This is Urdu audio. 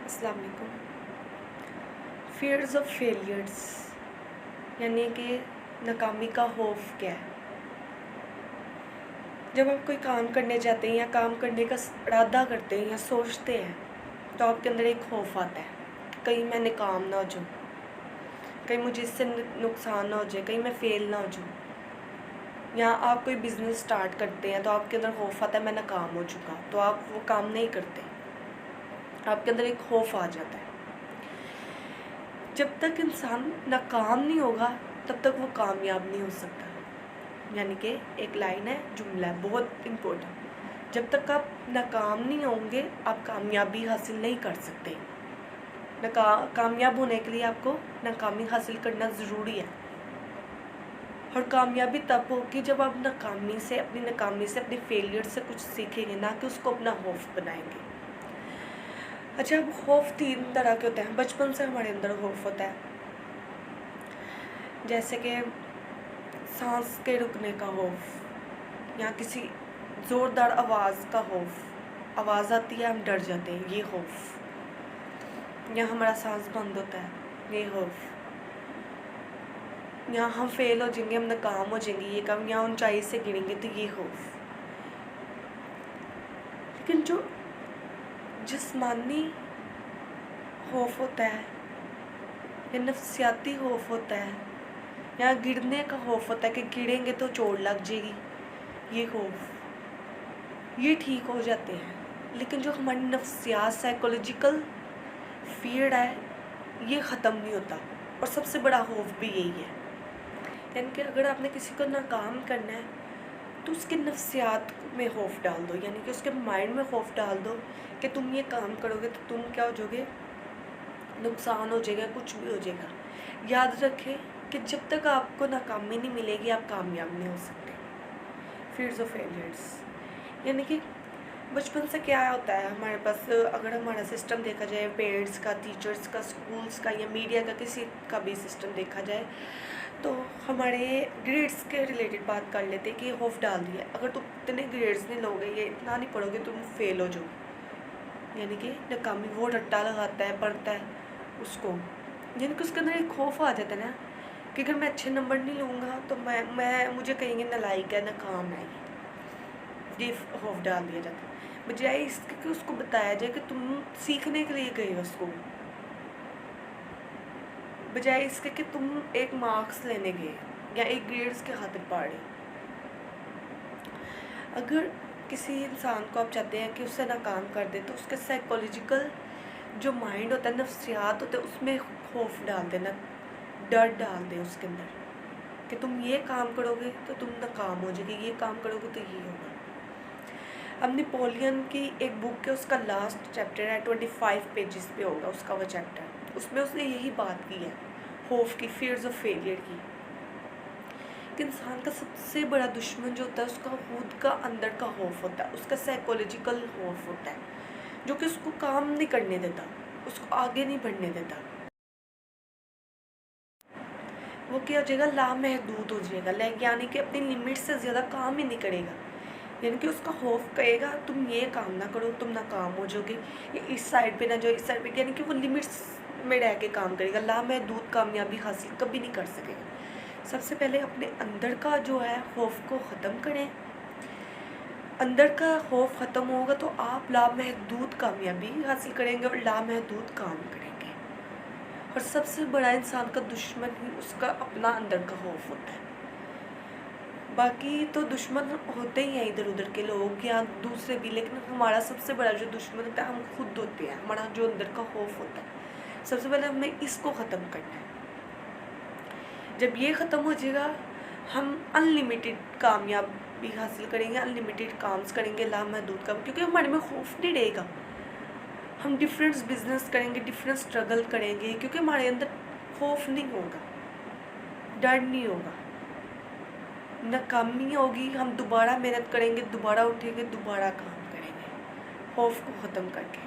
السلام علیکم۔ فیئرز آف فیلیئرس یعنی کہ ناکامی کا خوف کیا ہے؟ جب آپ کوئی کام کرنے جاتے ہیں یا کام کرنے کا ارادہ کرتے ہیں یا سوچتے ہیں تو آپ کے اندر ایک خوف آتا ہے، کہیں میں ناکام نہ ہو جاؤں، کہیں مجھے اس سے نقصان نہ ہو جائے، کہیں میں فیل نہ ہو جاؤں۔ یا آپ کوئی بزنس سٹارٹ کرتے ہیں تو آپ کے اندر خوف آتا ہے میں ناکام ہو چکا، تو آپ وہ کام نہیں کرتے، آپ کے اندر ایک خوف آ جاتا ہے۔ جب تک انسان ناکام نہیں ہوگا تب تک وہ کامیاب نہیں ہو سکتا۔ یعنی کہ ایک لائن ہے، جملہ ہے بہت امپورٹنٹ، جب تک آپ ناکام نہیں ہوں گے آپ کامیابی حاصل نہیں کر سکتے۔ کامیاب ہونے کے لیے آپ کو ناکامی حاصل کرنا ضروری ہے، اور کامیابی تب ہوگی جب آپ اپنی ناکامی سے اپنی فیلئر سے کچھ سیکھیں گے، نہ کہ اس کو اپنا خوف بنائیں گے۔ اچھا، اب خوف 3 طرح کے ہوتے ہیں۔ بچپن سے ہمارے اندر خوف ہوتا ہے، جیسے کہ سانس کے رکنے کا خوف، یا کسی زوردار آواز کا خوف، آواز آتی ہے ہم ڈر جاتے ہیں، یہ خوف، یا ہمارا سانس بند ہوتا ہے، یہ خوف، یا ہم فیل ہو جائیں گے، ہم ناکام ہو جائیں گے یہ کام، یا اونچائی سے گریں گے تو یہ خوف۔ لیکن جو جسمانی خوف ہوتا ہے یا نفسیاتی خوف ہوتا ہے یا گرنے کا خوف ہوتا ہے کہ گریں گے تو چوٹ لگ جائے گی، یہ خوف، یہ ٹھیک ہو جاتے ہیں۔ لیکن جو ہماری نفسیات سائیکولوجیکل فیئر ہے یہ ختم نہیں ہوتا، اور سب سے بڑا خوف بھی یہی ہے۔ یعنی کہ اگر آپ نے کسی کو ناکام کرنا ہے تو اس کے نفسیات میں خوف ڈال دو، یعنی کہ اس کے مائنڈ میں خوف ڈال دو کہ تم یہ کام کرو گے تو تم کیا ہو جاؤ گے، نقصان ہو جائے گا، کچھ بھی ہو جائے گا۔ یاد رکھیں کہ جب تک آپ کو ناکامی نہیں ملے گی آپ کامیاب نہیں ہو سکتے۔ فیئرز آف فیلیئرس یعنی کہ بچپن سے کیا ہوتا ہے ہمارے پاس، اگر ہمارا سسٹم دیکھا جائے، پیرنٹس کا، ٹیچرز کا، اسکولس کا یا میڈیا کا، کسی کا بھی سسٹم دیکھا جائے تو ہمارے گریڈس کے ریلیٹڈ بات کر لیتے کہ یہ خوف ڈال دیا، اگر تم اتنے گریڈس نہیں لو گے، یہ اتنا نہیں پڑھو گے، تم فیل ہو جاؤ۔ یعنی کہ ناکامی، وہ رٹا لگاتا ہے، پڑھتا ہے اس کو، یعنی کہ اس کے اندر ایک خوف آ جاتا ہے نا کہ اگر میں اچھے نمبر نہیں لوں گا تو مجھے کہیں گے نالائق ہے، ناکام ہے، یہ خوف ڈال دیا جاتا ہے۔ بجائے اس کے کہ اس کو بتایا جائے کہ تم سیکھنے کے لیے گئے ہو اسکول، بجائے اس کے کہ تم ایک مارکس لینے گئے یا ایک گریڈس کے خاطر پڑھ رہے۔ اگر کسی انسان کو آپ چاہتے ہیں کہ اسے ناکام کر دے تو اس کے سائیکولوجیکل جو مائنڈ ہوتا ہے، نفسیات ہوتے ہیں، اس میں خوف ڈال دینا، ڈر ڈال دیں اس کے اندر کہ تم یہ کام کرو گے تو تم ناکام ہو جائے گی، یہ کام کرو گے تو یہ ہوگا۔ اب نپولین کی ایک بک ہے، اس کا لاسٹ چیپٹر ہے، 25 پیجز پہ ہوگا اس کا وہ چیپٹر، اس میں اس نے یہی بات کی ہے خوف کی، فیئرز آف فیلئر کی، کہ انسان کا سب سے بڑا دشمن جو ہوتا ہے اس کا خود کا اندر کا خوف ہوتا ہے، اس کا سائیکولوجیکل خوف ہوتا ہے، جو کہ اس کو کام نہیں کرنے دیتا، اس کو آگے نہیں بڑھنے دیتا۔ وہ کیا ہو جائے گا، لامحدود ہو جائے گا، یعنی کہ اپنی لمٹ سے زیادہ کام ہی نہیں کرے گا۔ یعنی کہ اس کا خوف کہے گا تم یہ کام نہ کرو، تم ناکام ہو جاؤ گے، اس سائڈ پہ نہ جاؤ، اس سائڈ پہ، یعنی کہ وہ لمٹس میں رہ کے کام کرے گا، لامحدود کامیابی حاصل کبھی نہیں کر سکے گا۔ سب سے پہلے اپنے اندر کا جو ہے خوف کو ختم کریں، اندر کا خوف ختم ہوگا تو آپ لامحدود کامیابی حاصل کریں گے اور لامحدود کام کریں گے۔ اور سب سے بڑا انسان کا دشمن ہی اس کا اپنا اندر کا خوف ہوتا ہے، باقی تو دشمن ہوتے ہی ہیں ادھر ادھر کے لوگ یا دوسرے بھی، لیکن ہمارا سب سے بڑا جو دشمن ہوتا ہے ہم خود ہوتے ہیں، ہمارا جو اندر کا خوف ہوتا ہے۔ سب سے پہلے ہمیں اس کو ختم کرنا ہے۔ جب یہ ختم ہو جائے گا ہم انلیمیٹڈ کامیابی حاصل کریں گے، انلیمیٹڈ کامز کریں گے، لامحدود کام، کیونکہ ہمارے میں خوف نہیں رہے گا، ہم ڈفرینٹ بزنس کریں گے، ڈفرینٹ اسٹرگل کریں گے، کیونکہ ہمارے اندر خوف نہیں ہوگا، ڈر نہیں ہوگا۔ ناکامی ہوگی ہم دوبارہ محنت کریں گے، دوبارہ اٹھیں گے، دوبارہ کام کریں گے، خوف کو ختم کر کے۔